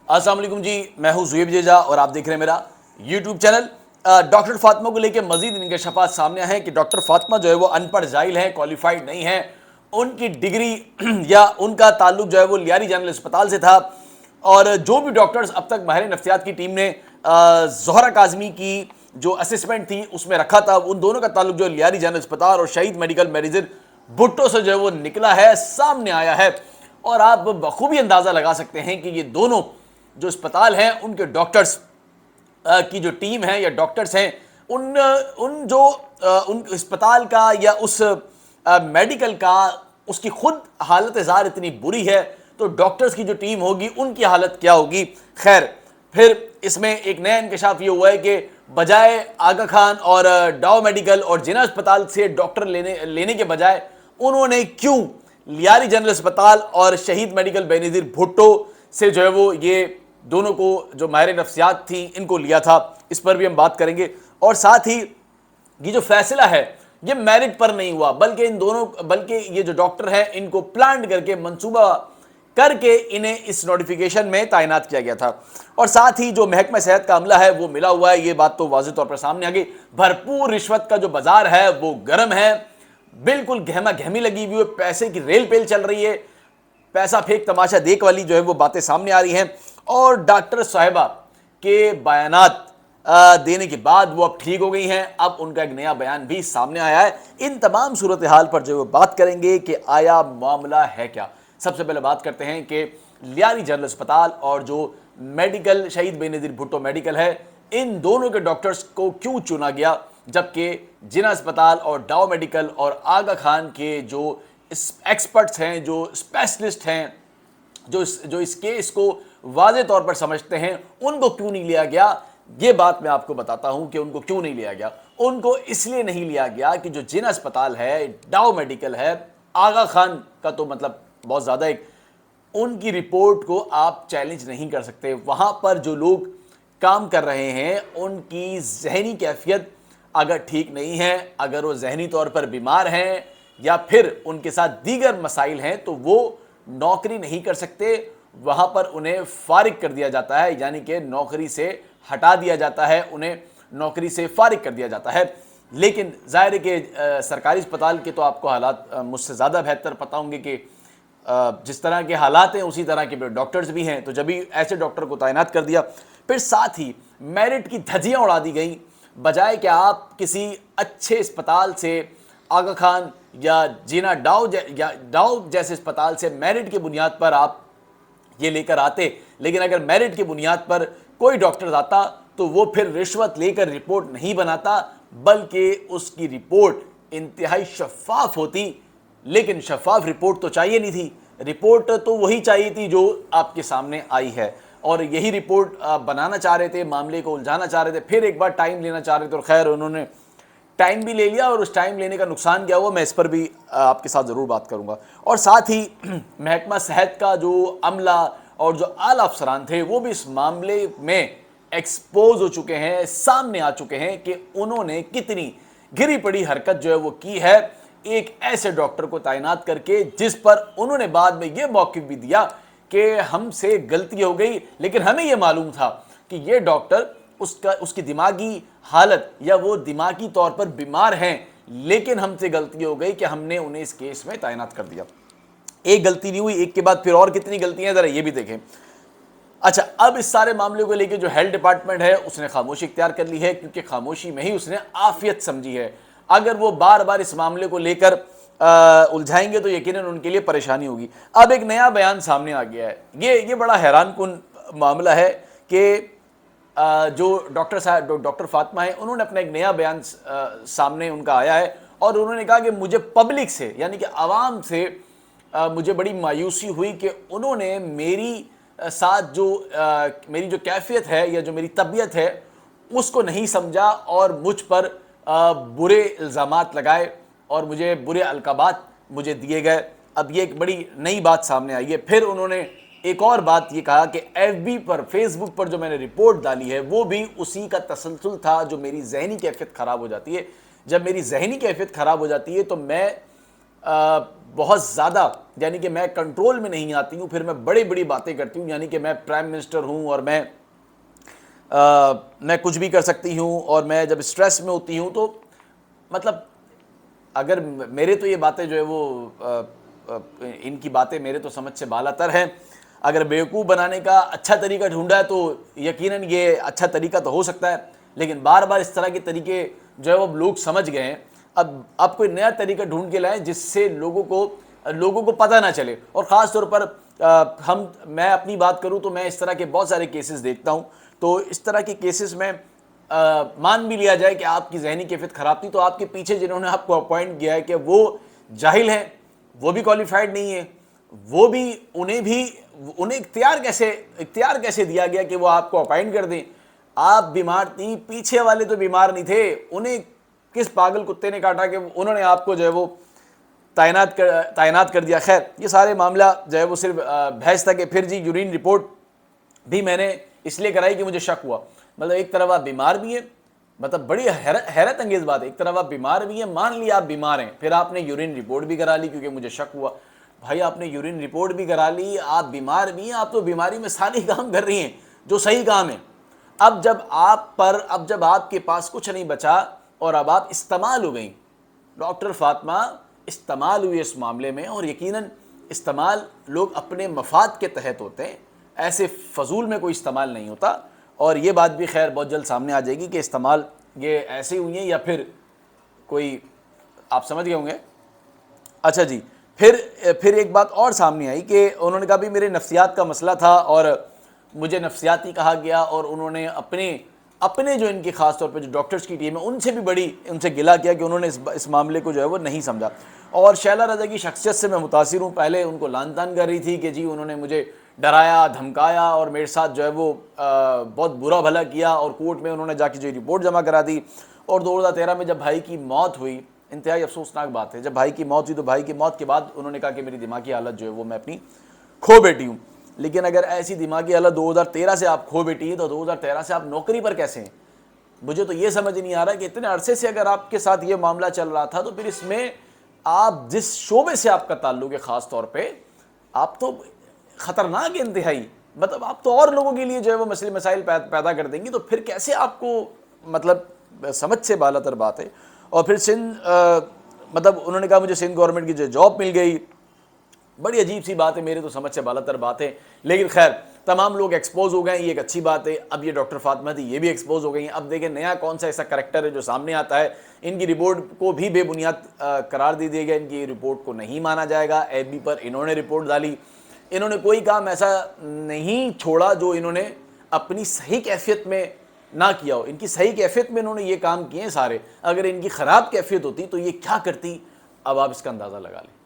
السلام علیکم جی، میں ہوں زویب جیجا اور آپ دیکھ رہے ہیں میرا یوٹیوب چینل۔ ڈاکٹر فاطمہ کو لے کے مزید انکشافات سامنے آئے ہیں کہ ڈاکٹر فاطمہ جو ہے وہ ان پڑھ جاہل ہیں، کوالیفائڈ نہیں ہیں۔ ان کی ڈگری یا ان کا تعلق جو ہے وہ لیاری جنرل اسپتال سے تھا، اور جو بھی ڈاکٹرز اب تک ماہر نفسیات کی ٹیم نے زہرہ کاظمی کی جو اسسمنٹ تھی اس میں رکھا تھا، ان دونوں کا تعلق جو ہے لیاری جنرل اسپتال اور شہید میڈیکل میڈیسن بھٹو سے جو ہے وہ نکلا ہے، سامنے آیا ہے۔ اور آپ بخوبی اندازہ لگا سکتے ہیں کہ یہ دونوں جو اسپتال ہیں ان کے ڈاکٹرز کی جو ٹیم ہے یا ڈاکٹرز ہیں، ان اسپتال کا یا اس میڈیکل کا اس کی خود حالت ظاہر اتنی بری ہے، تو ڈاکٹرز کی جو ٹیم ہوگی ان کی حالت کیا ہوگی۔ خیر، پھر اس میں ایک نیا انکشاف یہ ہوا ہے کہ بجائے آغا خان اور ڈاؤ میڈیکل اور جناح اسپتال سے ڈاکٹر لینے کے بجائے انہوں نے کیوں لیاری جنرل اسپتال اور شہید میڈیکل بینظیر بھٹو سے جو ہے وہ یہ دونوں کو جو ماہر نفسیات تھی ان کو لیا تھا، اس پر بھی ہم بات کریں گے۔ اور ساتھ ہی یہ جو فیصلہ ہے یہ میرٹ پر نہیں ہوا، بلکہ یہ جو ڈاکٹر ہیں ان کو پلانڈ کر کے منصوبہ کر کے انہیں اس نوٹیفیکیشن میں تعینات کیا گیا تھا۔ اور ساتھ ہی جو محکمہ صحت کا عملہ ہے وہ ملا ہوا ہے، یہ بات تو واضح طور پر سامنے آ گئی۔ بھرپور رشوت کا جو بازار ہے وہ گرم ہے، بالکل گہما گہمی لگی ہوئی ہے، پیسے کی ریل پیل چل رہی ہے، پیسہ پھینک تماشا دیکھ والی جو ہے وہ باتیں سامنے آ رہی ہیں۔ اور ڈاکٹر صاحبہ کے بیانات دینے کے بعد وہ اب ٹھیک ہو گئی ہیں، اب ان کا ایک نیا بیان بھی سامنے آیا ہے۔ ان تمام صورتحال پر جو وہ بات کریں گے کہ آیا معاملہ ہے کیا۔ سب سے پہلے بات کرتے ہیں کہ لیاری جنرل اسپتال اور جو میڈیکل شہید بینظیر بھٹو میڈیکل ہے، ان دونوں کے ڈاکٹرز کو کیوں چنا گیا، جبکہ جناح اسپتال اور ڈاؤ میڈیکل اور آغا خان کے جو ایکسپرٹس ہیں، جو اسپیشلسٹ ہیں، جو اس کیس کو واضح طور پر سمجھتے ہیں، ان کو کیوں نہیں لیا گیا۔ یہ بات میں آپ کو بتاتا ہوں کہ ان کو کیوں نہیں لیا گیا۔ ان کو اس لیے نہیں لیا گیا کہ جو جناح اسپتال ہے، ڈاؤ میڈیکل ہے، آغا خان کا تو مطلب بہت زیادہ ان کی رپورٹ کو آپ چیلنج نہیں کر سکتے۔ وہاں پر جو لوگ کام کر رہے ہیں ان کی ذہنی کیفیت اگر ٹھیک نہیں ہے، اگر وہ ذہنی طور پر بیمار ہیں یا پھر ان کے ساتھ دیگر مسائل ہیں، تو وہ نوکری نہیں کر سکتے۔ وہاں پر انہیں فارغ کر دیا جاتا ہے، یعنی کہ نوکری سے ہٹا دیا جاتا ہے، انہیں نوکری سے فارغ کر دیا جاتا ہے۔ لیکن ظاہر ہے کہ سرکاری اسپتال کے تو آپ کو حالات مجھ سے زیادہ بہتر پتہ ہوں گے کہ جس طرح کے حالات ہیں اسی طرح کے ڈاکٹرز بھی ہیں، تو جب بھی ایسے ڈاکٹر کو تعینات کر دیا، پھر ساتھ ہی میرٹ کی دھجیاں اڑا دی گئیں، بجائے کہ آپ کسی اچھے اسپتال سے آغا خان یا جناح ڈاؤ جیسے اسپتال سے میرٹ کی بنیاد پر آپ یہ لے کر آتے، لیکن اگر میرٹ کی بنیاد پر کوئی ڈاکٹر آتا تو وہ پھر رشوت لے کر رپورٹ نہیں بناتا، بلکہ اس کی رپورٹ انتہائی شفاف ہوتی۔ لیکن شفاف رپورٹ تو چاہیے نہیں تھی، رپورٹ تو وہی چاہیے تھی جو آپ کے سامنے آئی ہے، اور یہی رپورٹ بنانا چاہ رہے تھے، معاملے کو الجھانا چاہ رہے تھے، پھر ایک بار ٹائم لینا چاہ رہے تھے، اور خیر انہوں نے ٹائم بھی لے لیا، اور اس ٹائم لینے کا نقصان کیا ہوا میں اس پر بھی آپ کے ساتھ ضرور بات کروں گا۔ اور ساتھ ہی محکمہ صحت کا جو عملہ اور جو اعلیٰ افسران تھے وہ بھی اس معاملے میں ایکسپوز ہو چکے ہیں، سامنے آ چکے ہیں کہ انہوں نے کتنی گری پڑی حرکت جو ہے وہ کی ہے ایک ایسے ڈاکٹر کو تعینات کر کے، جس پر انہوں نے بعد میں یہ موقف بھی دیا کہ ہم سے غلطی ہو گئی، لیکن ہمیں یہ معلوم تھا کہ یہ ڈاکٹر اس کی دماغی حالت یا وہ دماغی طور پر بیمار ہیں، لیکن ہم سے غلطی ہو گئی کہ ہم نے انہیں اس کیس میں تعینات کر دیا۔ ایک غلطی نہیں ہوئی، ایک کے بعد پھر اور کتنی غلطیاں ہیں، ذرا یہ بھی دیکھیں۔ اچھا، اب اس سارے معاملے کو لے کے جو ہیلتھ ڈپارٹمنٹ ہے اس نے خاموشی اختیار کر لی ہے، کیونکہ خاموشی میں ہی اس نے عافیت سمجھی ہے۔ اگر وہ بار بار اس معاملے کو لے کر الجھائیں گے تو یقیناً ان کے لیے پریشانی ہوگی۔ اب ایک نیا بیان سامنے آ گیا ہے، یہ بڑا حیران کن معاملہ ہے کہ جو ڈاکٹر فاطمہ ہیں انہوں نے اپنا ایک نیا بیان سامنے ان کا آیا ہے، اور انہوں نے کہا کہ مجھے پبلک سے یعنی کہ عوام سے مجھے بڑی مایوسی ہوئی کہ انہوں نے میری ساتھ میری جو کیفیت ہے یا جو میری طبیعت ہے اس کو نہیں سمجھا، اور مجھ پر برے الزامات لگائے اور مجھے برے القابات مجھے دیے گئے۔ اب یہ ایک بڑی نئی بات سامنے آئی ہے۔ پھر انہوں نے ایک اور بات یہ کہا کہ ایف بی پر، فیس بک پر جو میں نے رپورٹ ڈالی ہے وہ بھی اسی کا تسلسل تھا جو میری ذہنی کیفیت خراب ہو جاتی ہے۔ جب میری ذہنی کیفیت خراب ہو جاتی ہے تو میں بہت زیادہ یعنی کہ میں کنٹرول میں نہیں آتی ہوں، پھر میں بڑی بڑی باتیں کرتی ہوں، یعنی کہ میں پرائم منسٹر ہوں اور میں کچھ بھی کر سکتی ہوں، اور میں جب اسٹریس میں ہوتی ہوں تو مطلب اگر میرے تو یہ باتیں جو ہے وہ ان کی باتیں میرے تو سمجھ سے بالا تر ہیں. اگر بیوقوف بنانے کا اچھا طریقہ ڈھونڈا ہے تو یقیناً یہ اچھا طریقہ تو ہو سکتا ہے، لیکن بار بار اس طرح کے طریقے جو ہے وہ لوگ سمجھ گئے ہیں. اب کوئی نیا طریقہ ڈھونڈ کے لائیں جس سے لوگوں کو پتہ نہ چلے. اور خاص طور پر میں اپنی بات کروں تو میں اس طرح کے بہت سارے کیسز دیکھتا ہوں. تو اس طرح کے کیسز میں مان بھی لیا جائے کہ آپ کی ذہنی کیفیت خراب تھی، تو آپ کے پیچھے جنہوں نے آپ کو اپوائنٹ کیا ہے کہ وہ جاہل ہیں، وہ بھی کوالیفائڈ نہیں ہیں، وہ بھی انہیں اختیار کیسے دیا گیا کہ وہ آپ کو اپوائنٹ کر دیں؟ آپ بیمار تھیں، پیچھے والے تو بیمار نہیں تھے، انہیں کس پاگل کتے نے کاٹا کہ انہوں نے آپ کو جو ہے وہ تعینات کر دیا؟ خیر، یہ سارے معاملہ جو ہے وہ صرف بحث تھا. کہ پھر جی یورین رپورٹ بھی میں نے اس لیے کرائی کہ مجھے شک ہوا. مطلب ایک طرف آپ بیمار بھی ہیں، مطلب بڑی حیرت انگیز بات ہے، ایک طرف آپ بیمار بھی ہیں، مان لیا آپ بیمار ہیں، پھر آپ نے یورین رپورٹ بھی کرا لی کیونکہ مجھے شک ہوا. بھائی آپ نے یورین رپورٹ بھی کرا لی، آپ بیمار بھی ہیں، آپ تو بیماری میں سارے کام کر رہی ہیں جو صحیح کام ہے. اب جب آپ کے پاس کچھ نہیں بچا اور اب آپ استعمال ہو گئیں، ڈاکٹر فاطمہ استعمال ہوئی اس معاملے میں. اور یقیناً استعمال لوگ اپنے مفاد کے تحت ہوتے ہیں، ایسے فضول میں کوئی استعمال نہیں ہوتا. اور یہ بات بھی خیر بہت جلد سامنے آ جائے گی کہ استعمال یہ ایسے ہوئی ہیں یا پھر کوئی، آپ سمجھ گئے ہوں گے. اچھا جی، پھر ایک بات اور سامنے آئی کہ انہوں نے کہا بھی میرے نفسیات کا مسئلہ تھا اور مجھے نفسیاتی کہا گیا، اور انہوں نے اپنے جو ان کی خاص طور پہ جو ڈاکٹرز کی ٹیم ہے ان سے بھی ان سے گلا کیا کہ انہوں نے اس معاملے کو جو ہے وہ نہیں سمجھا. اور شیلا رضا کی شخصیت سے میں متاثر ہوں. پہلے ان کو لعن طعن کر رہی تھی کہ جی انہوں نے مجھے ڈرایا دھمکایا اور میرے ساتھ جو ہے وہ بہت برا بھلا کیا، اور کورٹ میں انہوں نے جا کے جو رپورٹ جمع کرا دی. اور 2013 میں جب بھائی کی موت ہوئی، انتہائی افسوسناک بات ہے، جب بھائی کی موت ہوئی تو بھائی کی موت کے بعد انہوں نے کہا کہ میری دماغی حالت جو ہے وہ میں اپنی کھو بیٹی ہوں. لیکن اگر ایسی دماغی حالت 2013 سے آپ کھو بیٹی ہیں تو 2013 سے آپ نوکری پر کیسے ہیں؟ مجھے تو یہ سمجھ نہیں آ رہا کہ اتنے عرصے سے اگر آپ کے ساتھ یہ معاملہ چل رہا تھا تو پھر اس میں آپ جس شعبے سے آپ کا تعلق ہے خاص طور پہ، آپ تو خطرناک انتہائی، مطلب آپ تو اور لوگوں کے لیے جو ہے وہ مسئلے مسائل پیدا کر دیں گی. تو پھر کیسے آپ کو مطلب سمجھ سے بالا تر بات ہے. اور پھر مطلب انہوں نے کہا مجھے سندھ گورنمنٹ کی جو جاب مل گئی. بڑی عجیب سی بات ہے، میرے تو سمجھ سے بالا تر بات ہے، لیکن خیر تمام لوگ ایکسپوز ہو گئے ہیں، یہ ایک اچھی بات ہے. اب یہ ڈاکٹر فاطمہ تھی، یہ بھی ایکسپوز ہو گئی ہیں. اب دیکھیں نیا کون سا ایسا کریکٹر ہے جو سامنے آتا ہے. ان کی رپورٹ کو بھی بے بنیاد قرار دے دیا گیا، ان کی رپورٹ کو نہیں مانا جائے گا. ایف بی پر انہوں نے رپورٹ ڈالی، انہوں نے کوئی کام ایسا نہیں چھوڑا جو انہوں نے اپنی صحیح کیفیت میں نہ کیا ہو. ان کی صحیح کیفیت میں انہوں نے یہ کام کیے ہیں سارے. اگر ان کی خراب کیفیت ہوتی تو یہ کیا کرتی، اب آپ اس کا اندازہ لگا لیں.